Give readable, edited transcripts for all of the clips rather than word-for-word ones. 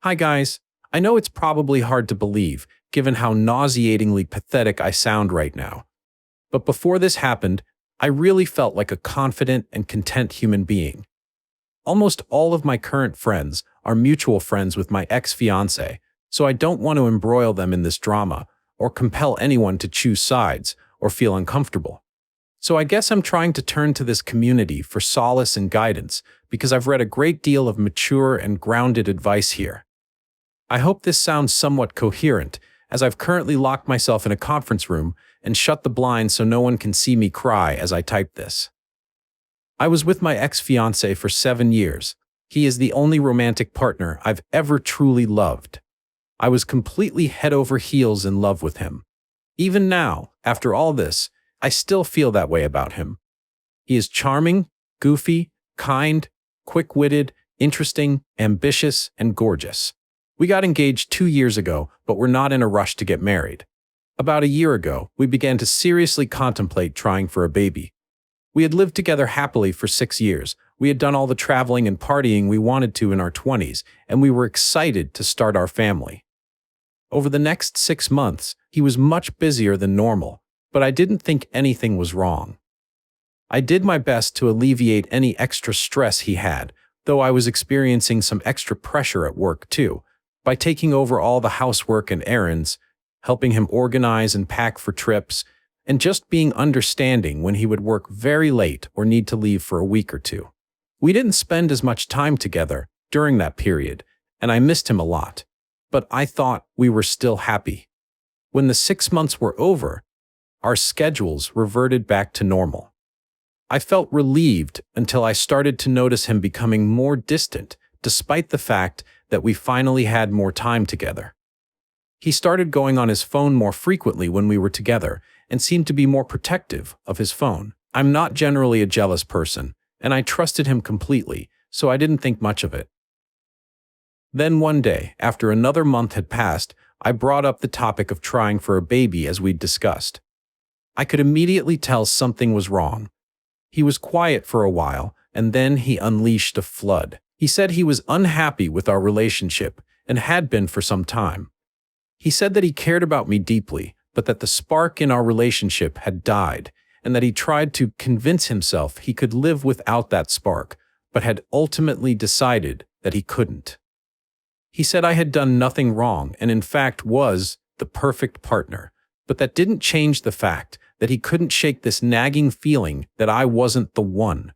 Hi guys. I know it's probably hard to believe, given how nauseatingly pathetic I sound right now. But before this happened, I really felt like a confident and content human being. Almost all of my current friends are mutual friends with my ex-fiancé, so I don't want to embroil them in this drama, or compel anyone to choose sides, or feel uncomfortable. So I guess I'm trying to turn to this community for solace and guidance, because I've read a great deal of mature and grounded advice here. I hope this sounds somewhat coherent, as I've currently locked myself in a conference room and shut the blinds so no one can see me cry as I type this. I was with my ex-fiancé for 7 years. He is the only romantic partner I've ever truly loved. I was completely head over heels in love with him. Even now, after all this, I still feel that way about him. He is charming, goofy, kind, quick-witted, interesting, ambitious, and gorgeous. We got engaged 2 years ago, but we're not in a rush to get married. About a year ago, we began to seriously contemplate trying for a baby. We had lived together happily for 6 years. We had done all the traveling and partying we wanted to in our 20s, and we were excited to start our family. Over the next 6 months, he was much busier than normal, but I didn't think anything was wrong. I did my best to alleviate any extra stress he had, though I was experiencing some extra pressure at work too, by taking over all the housework and errands, helping him organize and pack for trips, and just being understanding when he would work very late or need to leave for a week or two. We didn't spend as much time together during that period, and I missed him a lot, but I thought we were still happy. When the 6 months were over, our schedules reverted back to normal. I felt relieved until I started to notice him becoming more distant, despite the fact that we finally had more time together. He started going on his phone more frequently when we were together and seemed to be more protective of his phone. I'm not generally a jealous person, and I trusted him completely, so I didn't think much of it. Then one day, after another month had passed, I brought up the topic of trying for a baby as we'd discussed. I could immediately tell something was wrong. He was quiet for a while, and then he unleashed a flood. He said he was unhappy with our relationship and had been for some time. He said that he cared about me deeply, but that the spark in our relationship had died, and that he tried to convince himself he could live without that spark, but had ultimately decided that he couldn't. He said I had done nothing wrong and in fact was the perfect partner, but that didn't change the fact that he couldn't shake this nagging feeling that I wasn't the one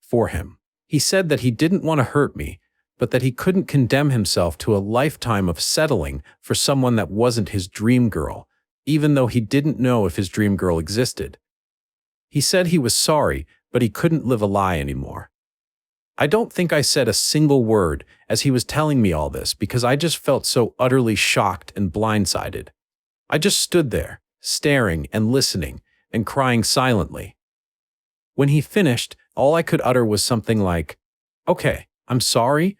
for him. He said that he didn't want to hurt me, but that he couldn't condemn himself to a lifetime of settling for someone that wasn't his dream girl, even though he didn't know if his dream girl existed. He said he was sorry, but he couldn't live a lie anymore. I don't think I said a single word as he was telling me all this because I just felt so utterly shocked and blindsided. I just stood there, staring and listening and crying silently. When he finished, all I could utter was something like, "Okay, I'm sorry.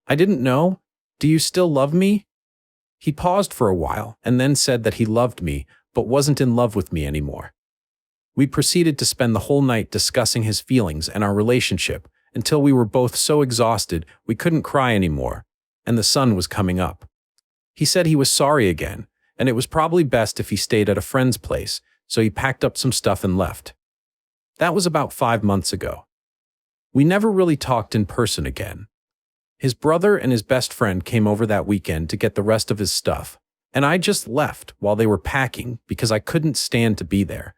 I didn't know. Do you still love me?" He paused for a while and then said that he loved me, but wasn't in love with me anymore. We proceeded to spend the whole night discussing his feelings and our relationship until we were both so exhausted we couldn't cry anymore, and the sun was coming up. He said he was sorry again, and it was probably best if he stayed at a friend's place, so he packed up some stuff and left. That was about 5 months ago. We never really talked in person again. His brother and his best friend came over that weekend to get the rest of his stuff, and I just left while they were packing because I couldn't stand to be there.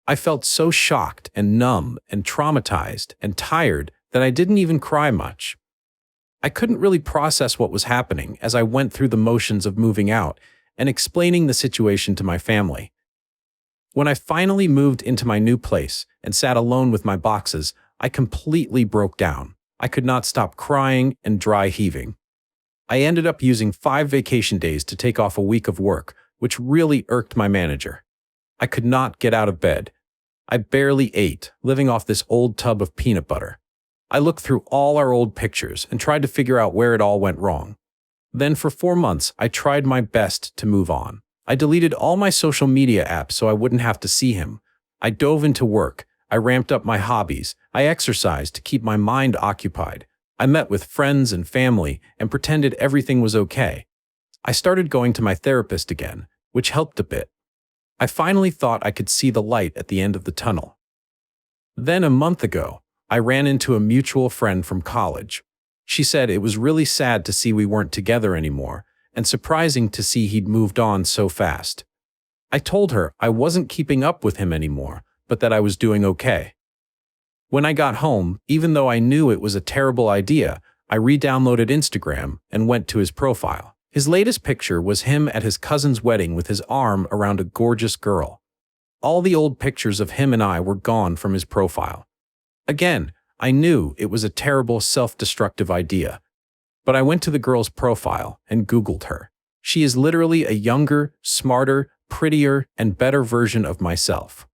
I felt so shocked and numb and traumatized and tired that I didn't even cry much. I couldn't really process what was happening as I went through the motions of moving out and explaining the situation to my family. When I finally moved into my new place and sat alone with my boxes, I completely broke down. I could not stop crying and dry heaving. I ended up using 5 vacation days to take off a week of work, which really irked my manager. I could not get out of bed. I barely ate, living off this old tub of peanut butter. I looked through all our old pictures and tried to figure out where it all went wrong. Then for 4 months, I tried my best to move on. I deleted all my social media apps so I wouldn't have to see him. I dove into work. I ramped up my hobbies. I exercised to keep my mind occupied. I met with friends and family and pretended everything was okay. I started going to my therapist again, which helped a bit. I finally thought I could see the light at the end of the tunnel. Then a month ago, I ran into a mutual friend from college. She said it was really sad to see we weren't together anymore, and surprising to see he'd moved on so fast. I told her I wasn't keeping up with him anymore, but that I was doing okay. When I got home, even though I knew it was a terrible idea, I re-downloaded Instagram and went to his profile. His latest picture was him at his cousin's wedding with his arm around a gorgeous girl. All the old pictures of him and I were gone from his profile. Again, I knew it was a terrible self-destructive idea. But I went to the girl's profile and Googled her. She is literally a younger, smarter, prettier, and better version of myself.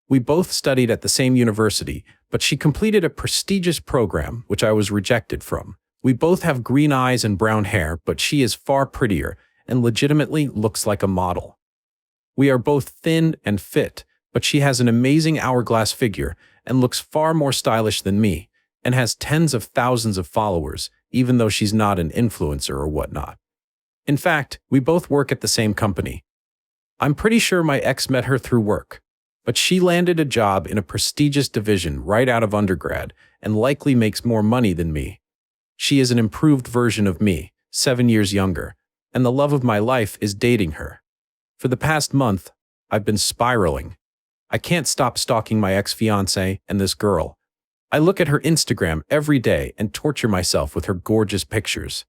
We both studied at the same university, but she completed a prestigious program which I was rejected from. We both have green eyes and brown hair, but she is far prettier and legitimately looks like a model. We are both thin and fit, but she has an amazing hourglass figure and looks far more stylish than me, and has tens of thousands of followers, even though she's not an influencer or whatnot. In fact, we both work at the same company. I'm pretty sure my ex met her through work, but she landed a job in a prestigious division right out of undergrad and likely makes more money than me. She is an improved version of me, 7 years younger, and the love of my life is dating her. For the past month, I've been spiraling. I can't stop stalking my ex-fiancé and this girl. I look at her Instagram every day and torture myself with her gorgeous pictures.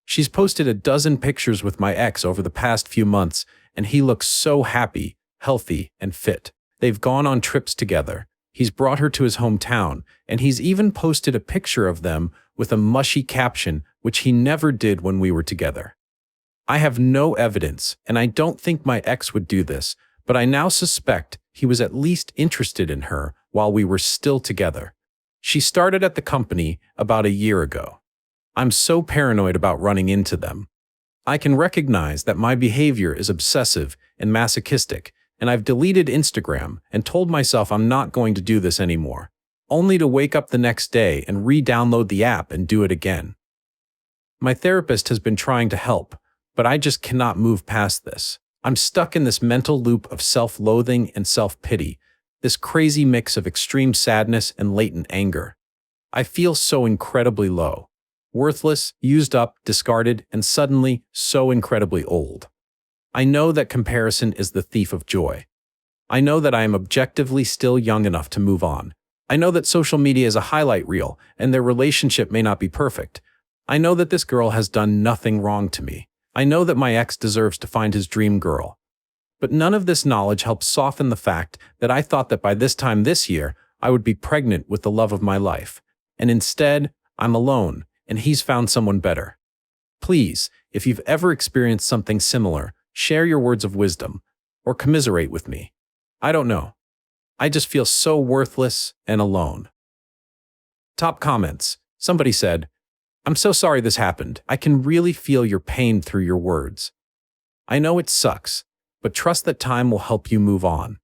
She's posted a dozen pictures with my ex over the past few months, and he looks so happy, healthy, and fit. They've gone on trips together. He's brought her to his hometown, and he's even posted a picture of them with a mushy caption, which he never did when we were together. I have no evidence, and I don't think my ex would do this, but I now suspect he was at least interested in her while we were still together. She started at the company about a year ago. I'm so paranoid about running into them. I can recognize that my behavior is obsessive and masochistic, and I've deleted Instagram and told myself I'm not going to do this anymore, only to wake up the next day and re-download the app and do it again. My therapist has been trying to help, but I just cannot move past this. I'm stuck in this mental loop of self-loathing and self-pity, this crazy mix of extreme sadness and latent anger. I feel so incredibly low, worthless, used up, discarded, and suddenly so incredibly old. I know that comparison is the thief of joy. I know that I am objectively still young enough to move on. I know that social media is a highlight reel, and their relationship may not be perfect. I know that this girl has done nothing wrong to me. I know that my ex deserves to find his dream girl. But none of this knowledge helps soften the fact that I thought that by this time this year, I would be pregnant with the love of my life. And instead, I'm alone, and he's found someone better. Please, if you've ever experienced something similar, share your words of wisdom, or commiserate with me. I don't know. I just feel so worthless and alone. Top comments. Somebody said, "I'm so sorry this happened. I can really feel your pain through your words. I know it sucks, but trust that time will help you move on."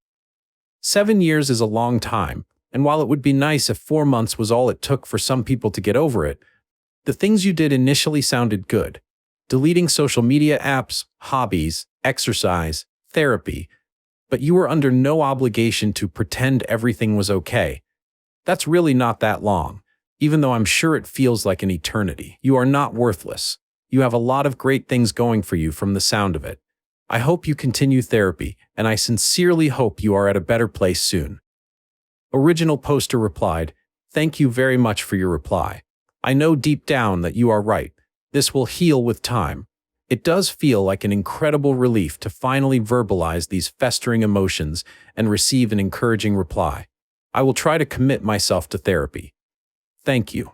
7 years is a long time, and while it would be nice if 4 months was all it took for some people to get over it, the things you did initially sounded good. Deleting social media apps, hobbies, exercise, therapy, but you were under no obligation to pretend everything was okay. That's really not that long, even though I'm sure it feels like an eternity. You are not worthless. You have a lot of great things going for you from the sound of it. I hope you continue therapy, and I sincerely hope you are at a better place soon. Original poster replied, "Thank you very much for your reply. I know deep down that you are right. This will heal with time. It does feel like an incredible relief to finally verbalize these festering emotions and receive an encouraging reply. I will try to commit myself to therapy. Thank you."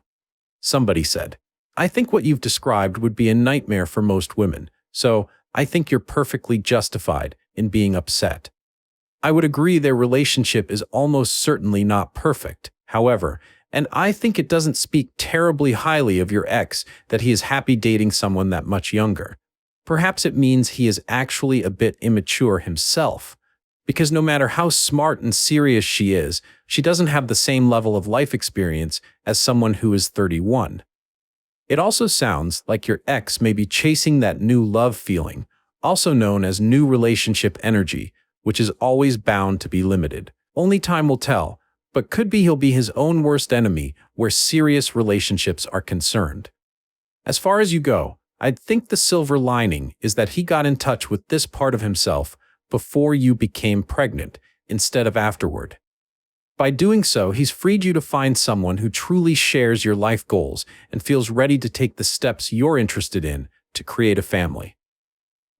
Somebody said, "I think what you've described would be a nightmare for most women, so I think you're perfectly justified in being upset." I would agree their relationship is almost certainly not perfect, however, and I think it doesn't speak terribly highly of your ex that he is happy dating someone that much younger. Perhaps it means he is actually a bit immature himself, because no matter how smart and serious she is, she doesn't have the same level of life experience as someone who is 31. It also sounds like your ex may be chasing that new love feeling, also known as new relationship energy, which is always bound to be limited. Only time will tell, but could be he'll be his own worst enemy where serious relationships are concerned. As far as you go, I'd think the silver lining is that he got in touch with this part of himself before you became pregnant, instead of afterward. By doing so, he's freed you to find someone who truly shares your life goals and feels ready to take the steps you're interested in to create a family.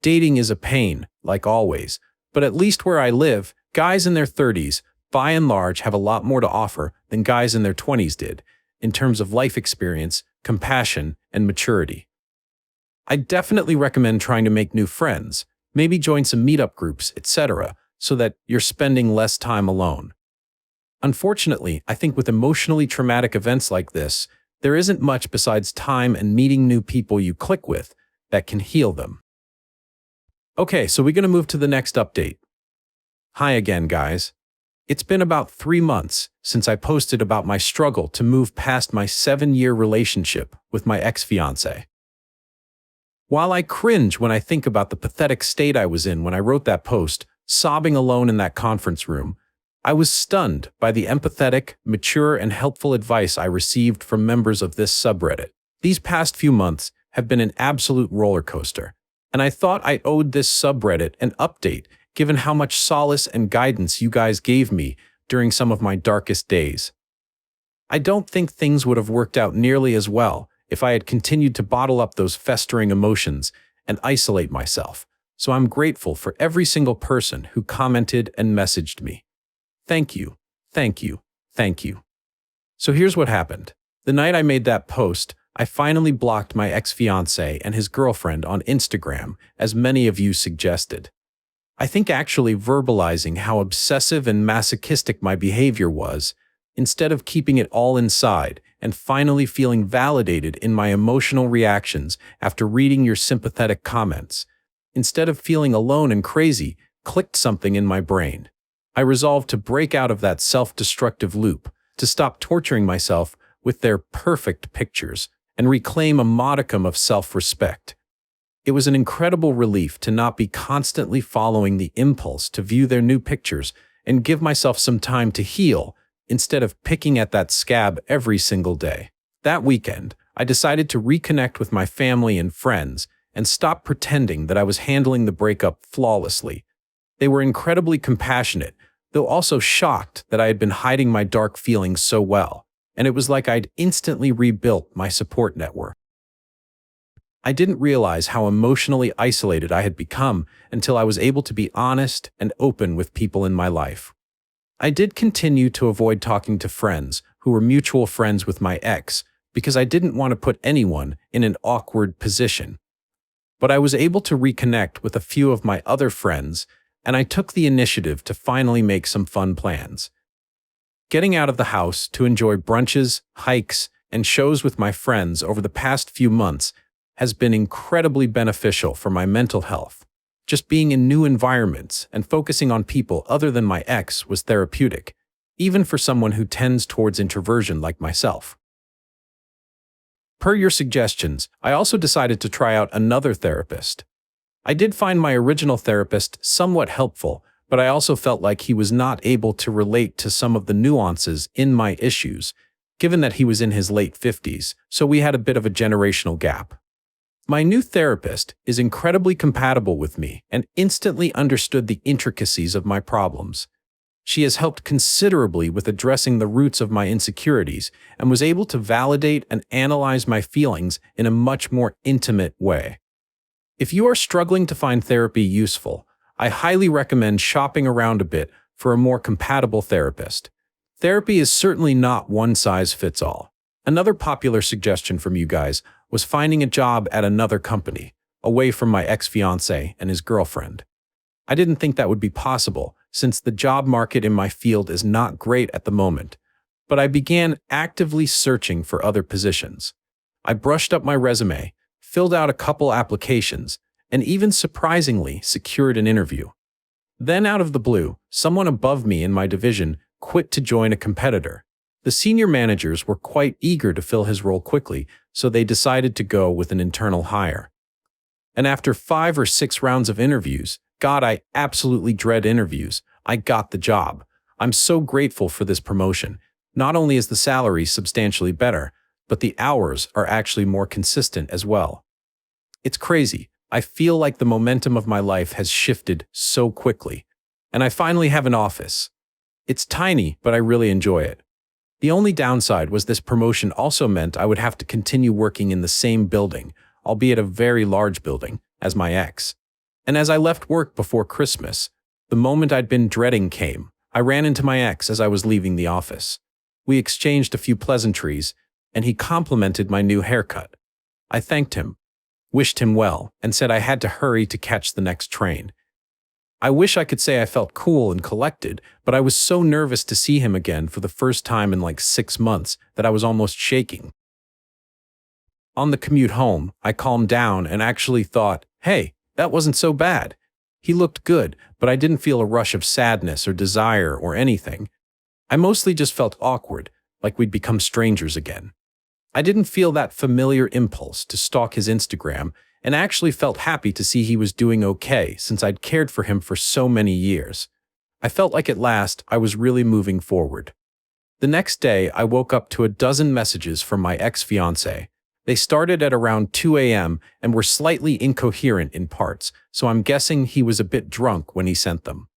Dating is a pain, like always, but at least where I live, guys in their 30s, by and large, have a lot more to offer than guys in their 20s did, in terms of life experience, compassion, and maturity. I definitely recommend trying to make new friends, maybe join some meetup groups, etc., so that you're spending less time alone. Unfortunately, I think with emotionally traumatic events like this, there isn't much besides time and meeting new people you click with that can heal them. Okay, so we're going to move to the next update. Hi again, guys. It's been about 3 months since I posted about my struggle to move past my 7-year relationship with my ex-fiancé. While I cringe when I think about the pathetic state I was in when I wrote that post, sobbing alone in that conference room, I was stunned by the empathetic, mature, and helpful advice I received from members of this subreddit. These past few months have been an absolute roller coaster, and I thought I owed this subreddit an update given how much solace and guidance you guys gave me during some of my darkest days. I don't think things would have worked out nearly as well if I had continued to bottle up those festering emotions and isolate myself, so I'm grateful for every single person who commented and messaged me. Thank you, thank you, thank you. So here's what happened. The night I made that post, I finally blocked my ex-fiancé and his girlfriend on Instagram, as many of you suggested. I think actually verbalizing how obsessive and masochistic my behavior was, instead of keeping it all inside and finally feeling validated in my emotional reactions after reading your sympathetic comments, instead of feeling alone and crazy, clicked something in my brain. I resolved to break out of that self-destructive loop, to stop torturing myself with their perfect pictures, and reclaim a modicum of self-respect. It was an incredible relief to not be constantly following the impulse to view their new pictures and give myself some time to heal, instead of picking at that scab every single day. That weekend, I decided to reconnect with my family and friends and stop pretending that I was handling the breakup flawlessly. They were incredibly compassionate, though also shocked that I had been hiding my dark feelings so well, and it was like I'd instantly rebuilt my support network. I didn't realize how emotionally isolated I had become until I was able to be honest and open with people in my life. I did continue to avoid talking to friends who were mutual friends with my ex because I didn't want to put anyone in an awkward position. But I was able to reconnect with a few of my other friends, and I took the initiative to finally make some fun plans. Getting out of the house to enjoy brunches, hikes, and shows with my friends over the past few months has been incredibly beneficial for my mental health. Just being in new environments and focusing on people other than my ex was therapeutic, even for someone who tends towards introversion like myself. Per your suggestions, I also decided to try out another therapist. I did find my original therapist somewhat helpful, but I also felt like he was not able to relate to some of the nuances in my issues, given that he was in his late 50s, so we had a bit of a generational gap. My new therapist is incredibly compatible with me and instantly understood the intricacies of my problems. She has helped considerably with addressing the roots of my insecurities and was able to validate and analyze my feelings in a much more intimate way. If you are struggling to find therapy useful, I highly recommend shopping around a bit for a more compatible therapist. Therapy is certainly not one size fits all. Another popular suggestion from you guys was finding a job at another company, away from my ex-fiancé and his girlfriend. I didn't think that would be possible, since the job market in my field is not great at the moment, but I began actively searching for other positions. I brushed up my resume, filled out a couple applications, and even surprisingly secured an interview. Then out of the blue, someone above me in my division quit to join a competitor. The senior managers were quite eager to fill his role quickly, so they decided to go with an internal hire. And after 5 or 6 rounds of interviews, God, I absolutely dread interviews, I got the job. I'm so grateful for this promotion. Not only is the salary substantially better, but the hours are actually more consistent as well. It's crazy. I feel like the momentum of my life has shifted so quickly. And I finally have an office. It's tiny, but I really enjoy it. The only downside was this promotion also meant I would have to continue working in the same building, albeit a very large building, as my ex. And as I left work before Christmas, the moment I'd been dreading came. I ran into my ex as I was leaving the office. We exchanged a few pleasantries, and he complimented my new haircut. I thanked him, wished him well, and said I had to hurry to catch the next train. I wish I could say I felt cool and collected, but I was so nervous to see him again for the first time in like 6 months that I was almost shaking. On the commute home, I calmed down and actually thought, hey, that wasn't so bad. He looked good, but I didn't feel a rush of sadness or desire or anything. I mostly just felt awkward, like we'd become strangers again. I didn't feel that familiar impulse to stalk his Instagram and actually felt happy to see he was doing okay since I'd cared for him for so many years. I felt like at last I was really moving forward. The next day, I woke up to a dozen messages from my ex-fiancé. They started at around 2 a.m. and were slightly incoherent in parts, so I'm guessing he was a bit drunk when he sent them.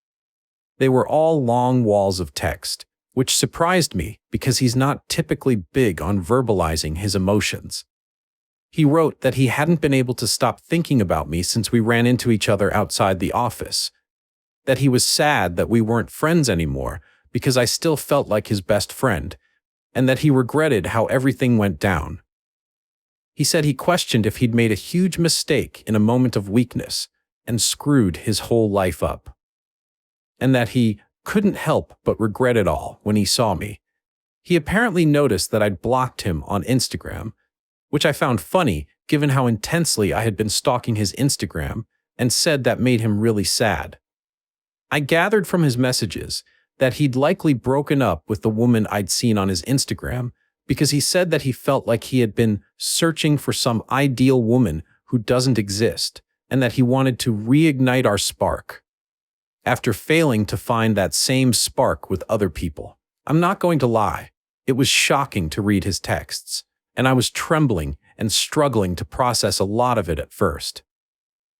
They were all long walls of text, which surprised me because he's not typically big on verbalizing his emotions. He wrote that he hadn't been able to stop thinking about me since we ran into each other outside the office, that he was sad that we weren't friends anymore because I still felt like his best friend, and that he regretted how everything went down. He said he questioned if he'd made a huge mistake in a moment of weakness and screwed his whole life up, and that he couldn't help but regret it all when he saw me. He apparently noticed that I'd blocked him on Instagram, which I found funny given how intensely I had been stalking his Instagram, and said that made him really sad. I gathered from his messages that he'd likely broken up with the woman I'd seen on his Instagram because he said that he felt like he had been searching for some ideal woman who doesn't exist, and that he wanted to reignite our spark, after failing to find that same spark with other people. I'm not going to lie, it was shocking to read his texts, and I was trembling and struggling to process a lot of it at first.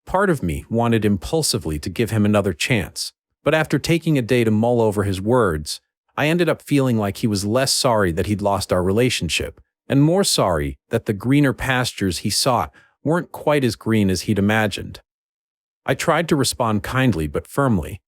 Part of me wanted impulsively to give him another chance, but after taking a day to mull over his words, I ended up feeling like he was less sorry that he'd lost our relationship, and more sorry that the greener pastures he sought weren't quite as green as he'd imagined. I tried to respond kindly but firmly,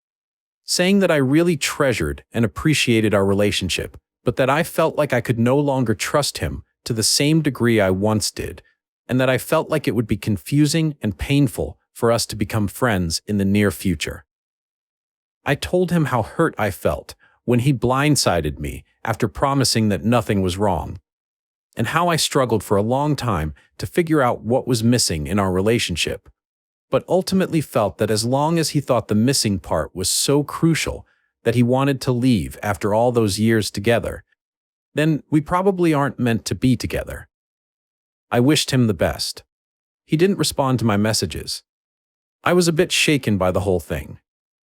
saying that I really treasured and appreciated our relationship, but that I felt like I could no longer trust him to the same degree I once did, and that I felt like it would be confusing and painful for us to become friends in the near future. I told him how hurt I felt when he blindsided me after promising that nothing was wrong, and how I struggled for a long time to figure out what was missing in our relationship, but ultimately felt that as long as he thought the missing part was so crucial that he wanted to leave after all those years together, then we probably aren't meant to be together. I wished him the best. He didn't respond to my messages. I was a bit shaken by the whole thing,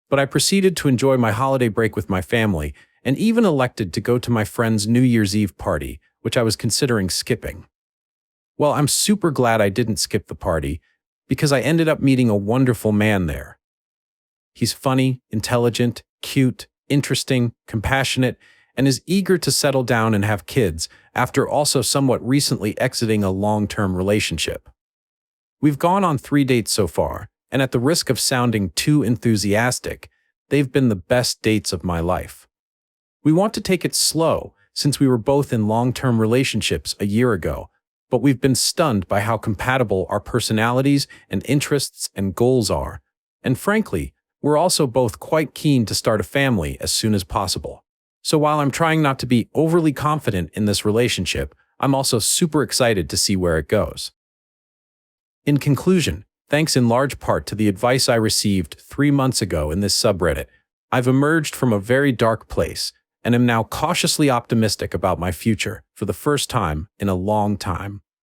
but I proceeded to enjoy my holiday break with my family and even elected to go to my friend's New Year's Eve party, which I was considering skipping. Well, I'm super glad I didn't skip the party because I ended up meeting a wonderful man there. He's funny, intelligent, cute, interesting, compassionate, and is eager to settle down and have kids after also somewhat recently exiting a long-term relationship. We've gone on 3 dates so far, and at the risk of sounding too enthusiastic, they've been the best dates of my life. We want to take it slow since we were both in long-term relationships a year ago, but we've been stunned by how compatible our personalities and interests and goals are, and frankly, we're also both quite keen to start a family as soon as possible. So while I'm trying not to be overly confident in this relationship, I'm also super excited to see where it goes. In conclusion, thanks in large part to the advice I received 3 months ago in this subreddit, I've emerged from a very dark place and am now cautiously optimistic about my future for the first time in a long time.